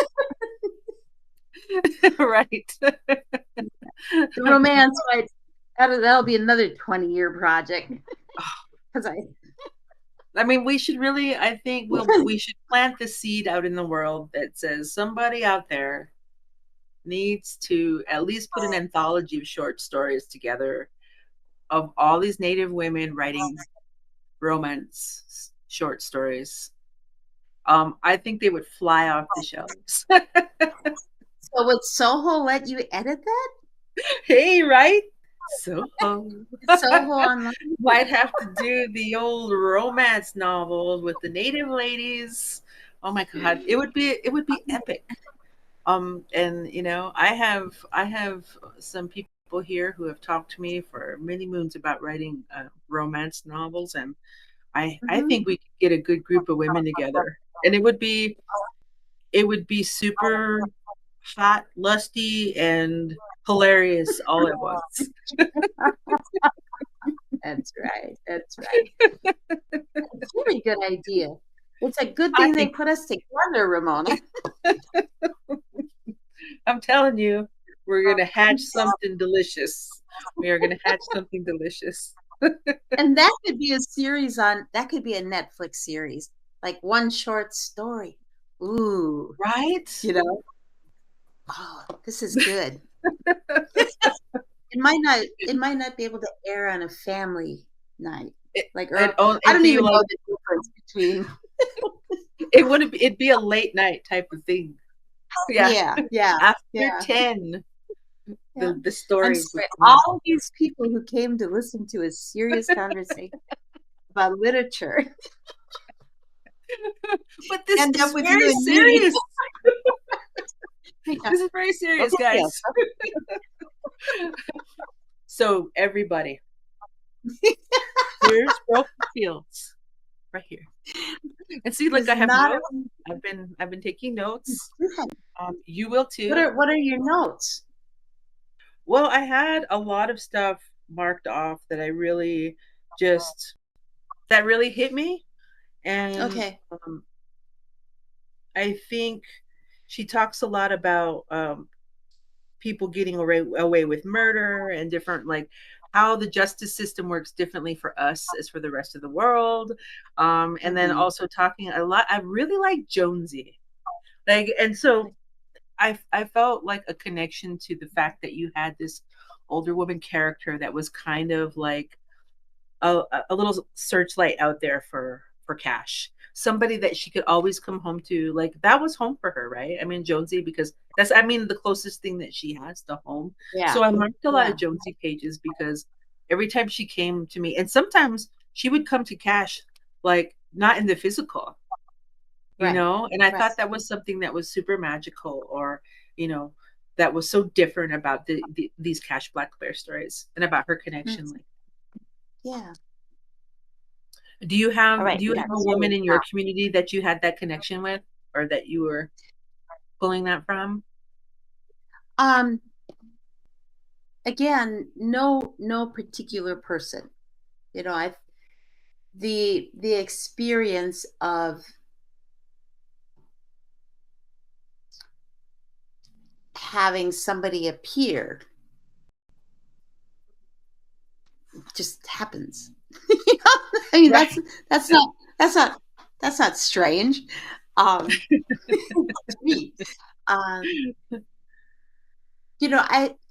Right. The romance, right? That'll be another 20-year project. Because I mean, we should really, I think we should plant the seed out in the world that says somebody out there needs to at least put an anthology of short stories together of all these Native women writing romance short stories. I think they would fly off the shelves. So would Soho let you edit that? Hey, right? Soho. Soho online? Might have to do the old romance novel with the Native ladies. Oh my God, it would be epic. And you know, I have some people here who have talked to me for many moons about writing romance novels, and I think we could get a good group of women together, and it would be super hot, lusty, and hilarious all at once. That's right. That's right. It's a very good idea. It's a good thing they put us together, Ramona. I'm telling you, we're going to hatch something delicious. We are going to hatch something delicious. And that could be a series that could be a Netflix series, like one short story. Ooh. Right? You know? Oh, this is good. It might not be able to air on a family night. Like I don't even know the difference between it'd be a late night type of thing. Yeah. After 10. The story. All these people who came to listen to a serious conversation about literature. But this is very serious. This is very serious, guys. So everybody, here's Broken Fields, right here. And see, look, I have notes. I've been taking notes. You will too. What are your notes? Well, I had a lot of stuff marked off that I really that really hit me. And I think she talks a lot about people getting away with murder and different, like how the justice system works differently for us as for the rest of the world. And then also talking a lot, I really like Jonesy. And so I felt like a connection to the fact that you had this older woman character that was kind of like a little searchlight out there for Cash. Somebody that she could always come home to. Like that was home for her, right? I mean, Jonesy, because that's, the closest thing that she has to home. Yeah. So I marked a lot of Jonesy pages because every time she came to me, and sometimes she would come to Cash, like not in the physical, you know? And I thought that was something that was super magical, or, you know, that was so different about these Cash Blackbear stories and about her connection. Yeah. Do you have a woman in your community that you had that connection with, or that you were pulling that from? Again, no particular person. You know, the experience of having somebody appear just happens. You know? I mean, that's not strange. You know,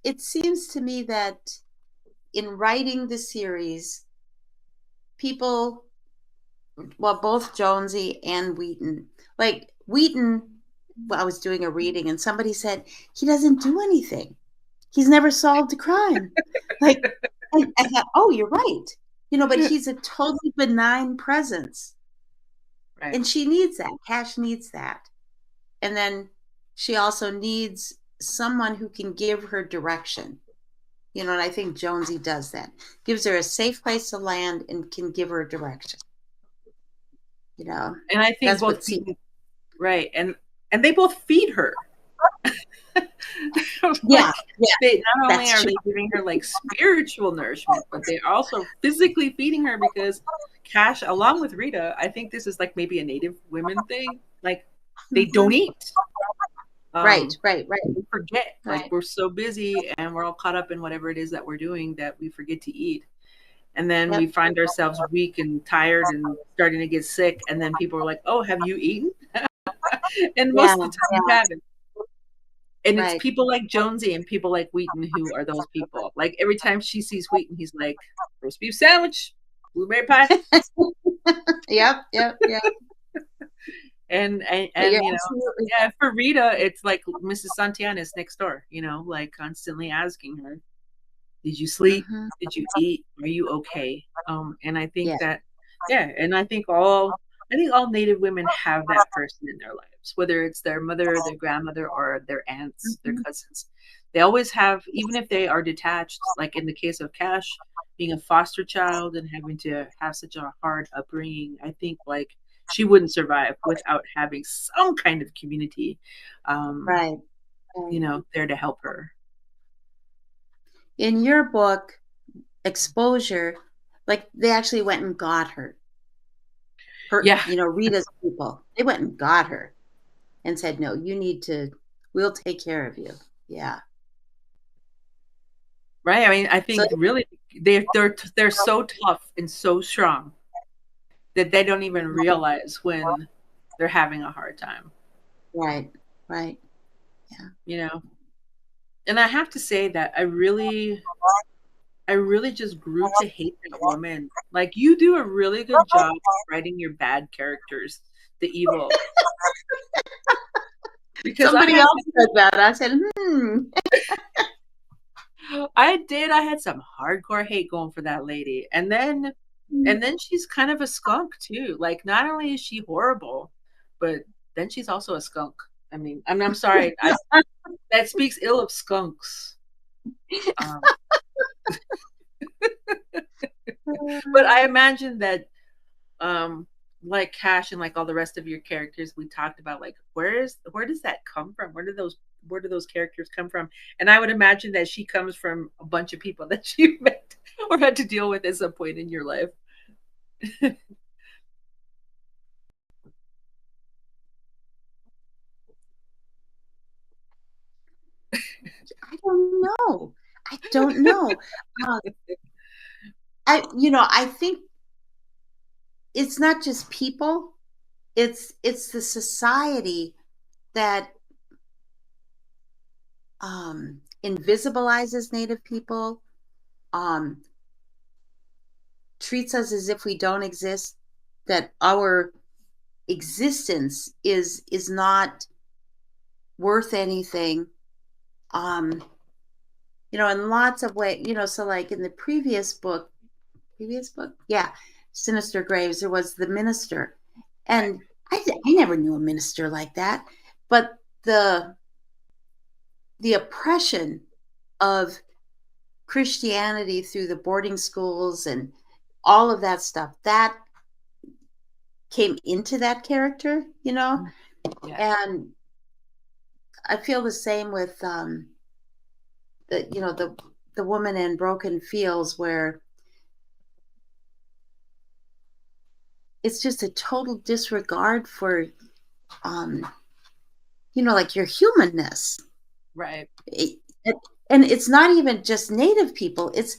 it seems to me that in writing the series, people, well, both Jonesy and Wheaton, like Wheaton, I was doing a reading and somebody said he doesn't do anything. He's never solved a crime. Like, I thought, oh, you're right. You know, but he's a totally benign presence. Right. And she needs that. Cash needs that. And then she also needs someone who can give her direction. You know, and I think Jonesy does that. Gives her a safe place to land and can give her direction. You know. And I think both right. And they both feed her. Yeah. Not only are they giving her like spiritual nourishment, but they're also physically feeding her, because Cash, along with Rita, I think this is like maybe a Native women thing. Like they don't eat. Right. We forget. Like we're so busy and we're all caught up in whatever it is that we're doing that we forget to eat. And then we find ourselves weak and tired and starting to get sick. And then people are like, "Oh, have you eaten?" And most of the time you haven't. And it's Right. people like Jonesy and people like Wheaton who are those people. Like every time she sees Wheaton, he's like, roast beef sandwich, blueberry pie. Yep. But you're And absolutely yeah, for Rita, it's like Mrs. Santana is next door, like constantly asking her, did you sleep? Mhm. Did you eat? Are you okay? And I think Yeah. that, yeah, and I think all Native women have that person in their lives, whether it's their mother, their grandmother, or their aunts, their Mhm. cousins. They always have, even if they are detached, like in the case of Cash, being a foster child and having to have such a hard upbringing, I think like she wouldn't survive without having some kind of community, um, Right. Right. there to help her. In your book, Exposure, like they actually went and got her. Yeah, Rita's people. They went and got her and said, "No, we'll take care of you." Yeah. right. I mean, I So think really they're so tough and so strong that they don't even realize when they're having a hard time, right. Right. Yeah. you know. And I have to say that I really just grew to hate that woman. Like you do a really good job writing your bad characters, the evil. Because I Somebody had else said that. I said, I had some hardcore hate going for that lady. And then she's kind of a skunk too. Like not only is she horrible, but then she's also a skunk. I'm sorry. That speaks ill of skunks. Um, but I imagine that, um, like Cash and like all the rest of your characters we talked about, like where does that come from? Where do those characters come from? And I would imagine that she comes from a bunch of people that she met or had to deal with at some point in your life. I don't know. I don't know. Uh, I think it's not just people. It's the society that invisibilizes Native people, um, treats us as if we don't exist, that our existence is not worth anything. Um, in lots of ways, so like in the previous book, yeah, Sinister Graves, there was the minister, Right. and I never knew a minister like that, but the oppression of Christianity through the boarding schools and all of that stuff that came into that character. Yeah. And I feel the same with the woman in Broken Fields, where it's just a total disregard for um, like your humanness. Right. And it's not even just Native people. It's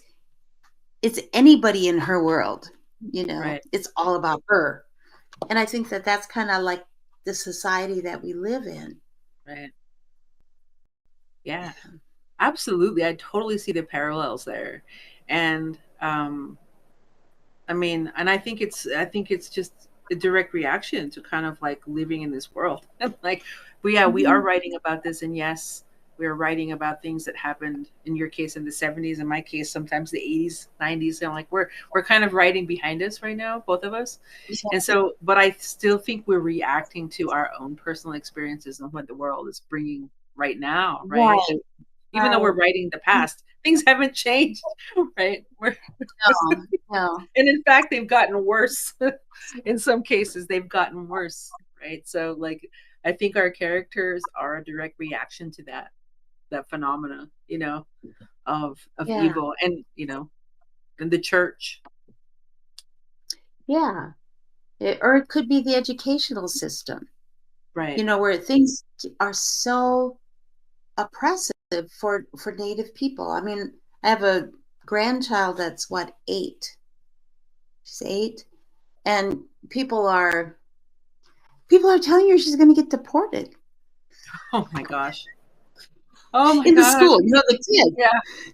anybody in her world. Right. It's all about her. And I think that that's kind of like the society that we live in. Right. Yeah. Absolutely. I totally see the parallels there. And and I think it's just a direct reaction to kind of like living in this world. And like we are Mhm. writing about this, and yes, we are writing about things that happened in your case in the 70s, in my case sometimes the 80s, 90s. And like we're kind of writing behind us right now, both of us. And so, but I still think we're reacting to our own personal experiences and what the world is bringing right now, right? Right, Even though we're right. writing the past, things haven't changed, right? No, no. And in fact, they've gotten worse. In some cases, they've gotten worse, right? So, like, I think our characters are a direct reaction to that phenomena, of Yeah, evil, and and the church, yeah. Or it could be the educational system, right? where things are so oppressive for Native people. I mean, I have a grandchild that's what, 8. She's 8, and people are telling her she's going to get deported. Oh my gosh, Oh my In the God. school, you know, the kids.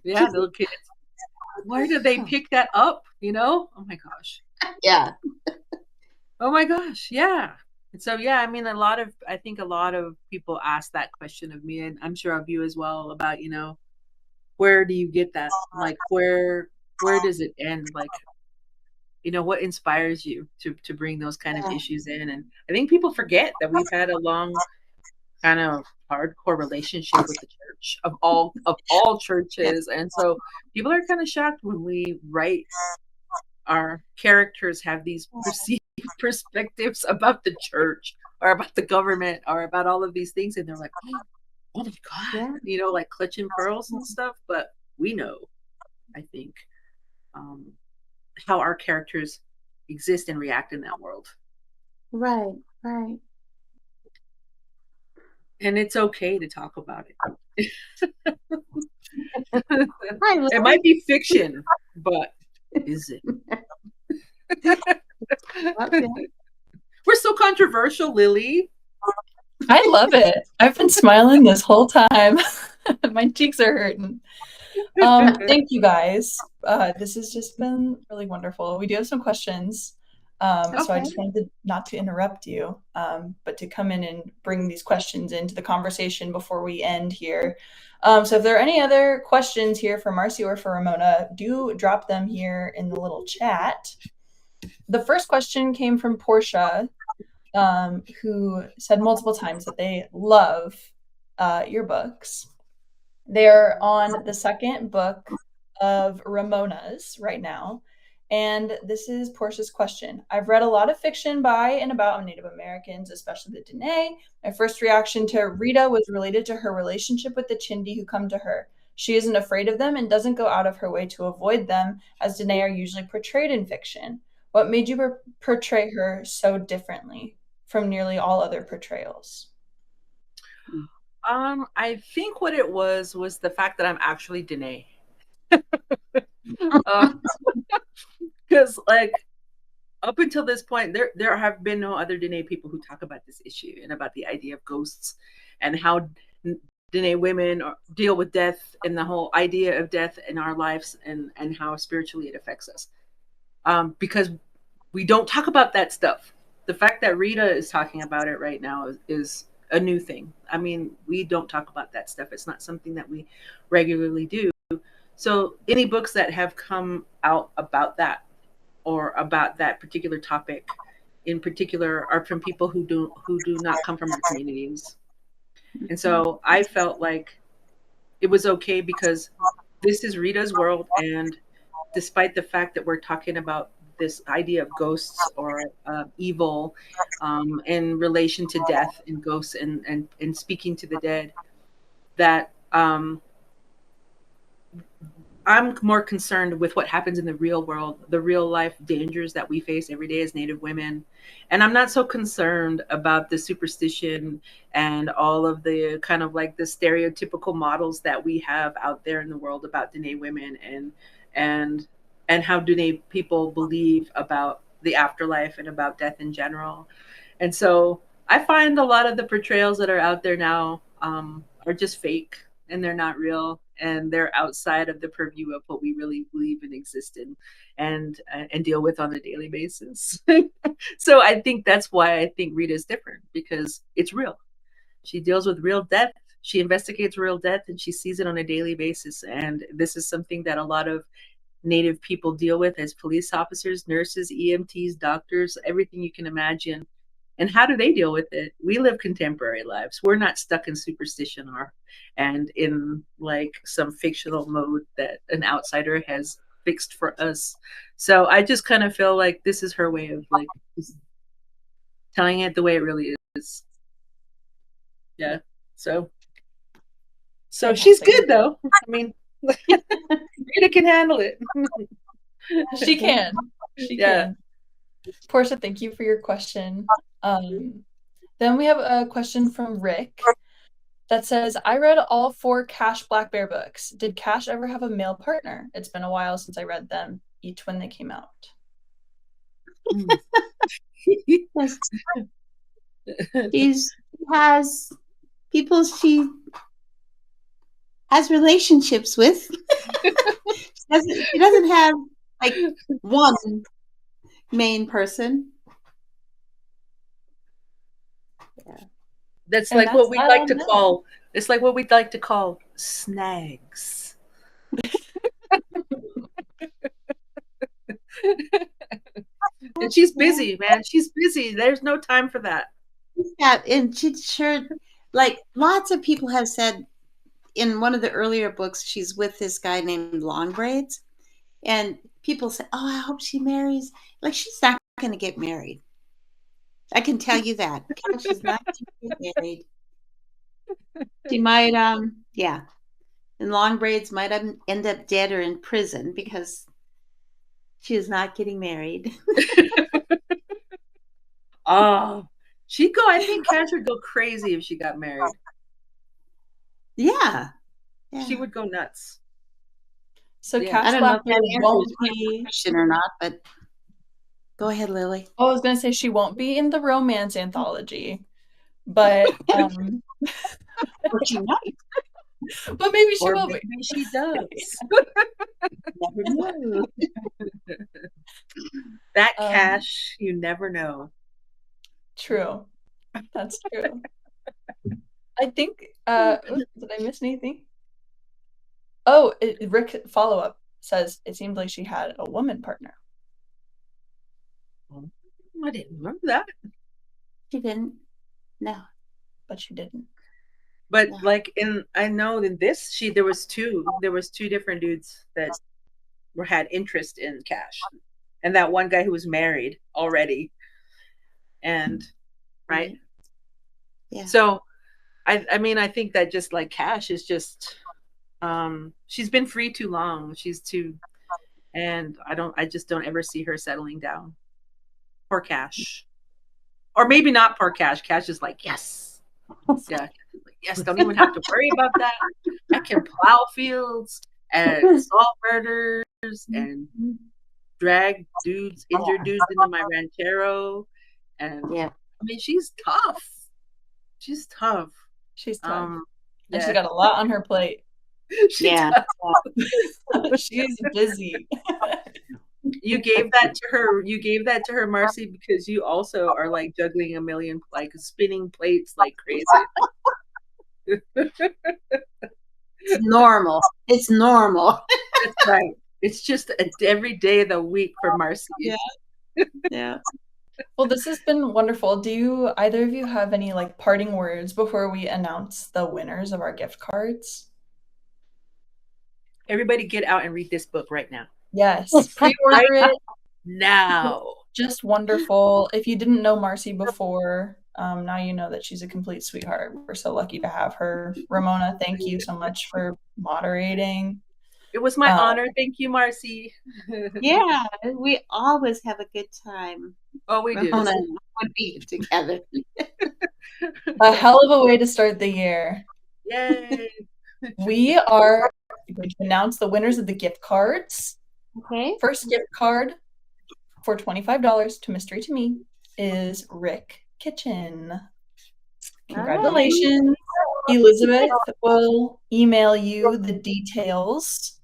Yeah, the little kids. Where did they pick that up? Oh my gosh. Yeah. Oh my gosh. Yeah. And so, yeah, I mean, I think a lot of people ask that question of me, and I'm sure of you as well, about, where do you get that? Like, where does it end? Like, what inspires you to bring those kind of issues in? And I think people forget that we've had a long kind of hardcore relationship with the church, of all churches. And so people are kind of shocked when we write our characters have these perceived perspectives about the church or about the government or about all of these things, and they're like, oh my God, like clutching pearls and stuff. But we know, I think, um, how our characters exist and react in that world. Right. And it's okay to talk about it. Hi, It might be fiction, but is it? We're so controversial, Lily. I love it. I've been smiling this whole time. My cheeks are hurting. Thank you guys. This has just been really wonderful. We do have some questions. So I just wanted not to interrupt you, but to come in and bring these questions into the conversation before we end here. So if there are any other questions here for Marcie or for Ramona, do drop them here in the little chat. The first question came from Portia, who said multiple times that they love your books. They're on the second book of Ramona's right now. And this is Portia's question. I've read a lot of fiction by and about Native Americans, especially the Dene. My first reaction to Rita was related to her relationship with the Chindi who come to her. She isn't afraid of them and doesn't go out of her way to avoid them, as Dene are usually portrayed in fiction. What made you portray her so differently from nearly all other portrayals? I think what it was the fact that I'm actually Dene. Because like up until this point, there have been no other Dene people who talk about this issue and about the idea of ghosts and how Dene women deal with death and the whole idea of death in our lives and how spiritually it affects us. Because we don't talk about that stuff. The fact that Rita is talking about it right now is a new thing. I mean, we don't talk about that stuff. It's not something that we regularly do. So any books that have come out about that or about that particular topic in particular are from people who do not come from our communities. And so I felt like it was okay because this is Rita's world, and despite the fact that we're talking about this idea of ghosts or evil in relation to death and ghosts and speaking to the dead, that I'm more concerned with what happens in the real world, the real life dangers that we face every day as Native women. And I'm not so concerned about the superstition and all of the kind of like the stereotypical models that we have out there in the world about Dene women and how Dene people believe about the afterlife and about death in general. And so I find a lot of the portrayals that are out there now are just fake, and they're not real, and they're outside of the purview of what we really believe and exist in and deal with on a daily basis. So I think that's why I think Rita is different, because it's real. She deals with real death. She investigates real death, and she sees it on a daily basis. And this is something that a lot of Native people deal with as police officers, nurses, EMTs, doctors, everything you can imagine. And how do they deal with it? We live contemporary lives. We're not stuck in superstition and in like some fictional mode that an outsider has fixed for us. So I just kind of feel like this is her way of like just telling it the way it really is. Yeah. So she's good though. I mean, Rita can handle it. She can. She can. Portia, thank you for your question. Then we have a question from Rick that says, I read all 4 Cash Blackbear books. Did Cash ever have a male partner? It's been a while since I read them, each when they came out. He has people has relationships with. She doesn't have like one main person. Yeah. That's And like that's what we'd that like on to that. call. It's like what we'd like to call snags. And she's busy, man. She's busy. There's no time for that. Yeah, and she sure, like lots of people have said in one of the earlier books, she's with this guy named Longbraids, and people say, "Oh, I hope she marries." Like she's not going to get married. I can tell you that. She's not going to get married. She might, yeah. And Longbraids might end up dead or in prison because she is not getting married. Oh, she'd go. I think Cash would go crazy if she got married. Yeah. She would go nuts. So Yeah. I Cash don't know if Blackbear that won't answers my be. question or not, but go ahead, Lily. Oh, I was gonna say she won't be in the romance anthology, but But she might. but maybe she Or will be. maybe she does. Never know. That Cash, you never know. True. That's true. I think did I miss anything? Oh, Rick follow-up says it seemed like she had a woman partner. I didn't remember that. She didn't. No. But she didn't. But like I know in this there was two different dudes that had interest in Cash. And that one guy who was married already. And right. Yeah. So I mean I think that just like Cash is just she's been free too long. And I just don't ever see her settling down. Poor Cash. Or maybe not poor Cash. Cash is like, yes. Yeah. Yes, don't even have to worry about that. I can plow fields and solve murders and drag injured dudes into my ranchero. And I mean, she's tough. She's tough. She's tough. And yeah. she's got a lot on her plate. Yeah. She's busy. You gave that to her, Marcie, because you also are like juggling a million, like spinning plates like crazy. It's normal. It's normal. That's right. It's just every day of the week for Marcie. Yeah. Yeah. Well, this has been wonderful. Do either of you have any like parting words before we announce the winners of our gift cards? Everybody get out and read this book right now. Yes. Pre-order it now. Just wonderful. If you didn't know Marcie before, now you know that she's a complete sweetheart. We're so lucky to have her. Ramona, thank you so much for moderating. It was my honor. Thank you, Marcie. Yeah, we always have a good time. Oh, we do. Ramona and I would be together. A hell of a way to start the year. Yay. We are going to announce the winners of the gift cards. Okay. First gift card for $25 to Mystery to Me is Rick Kitchen. Congratulations. Elizabeth will email you the details.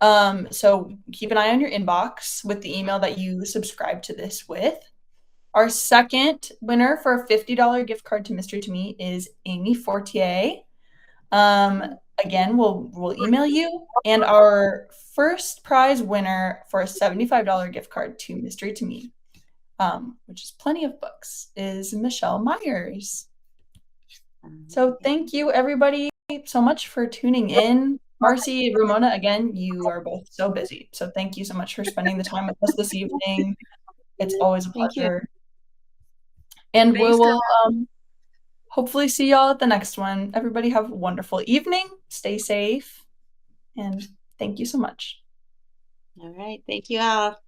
So keep an eye on your inbox with the email that you subscribe to this with. Our second winner for a $50 gift card to Mystery to Me is Amy Fortier. Again, we'll email you. And our first prize winner for a $75 gift card to Mystery to Me, which is plenty of books, is Michelle Myers. So thank you, everybody, so much for tuning in. Marcie, Ramona, again, you are both so busy. So thank you so much for spending the time with us this evening. It's always a pleasure. And we will hopefully see y'all at the next one. Everybody have a wonderful evening. Stay safe. And thank you so much. All right. Thank you all.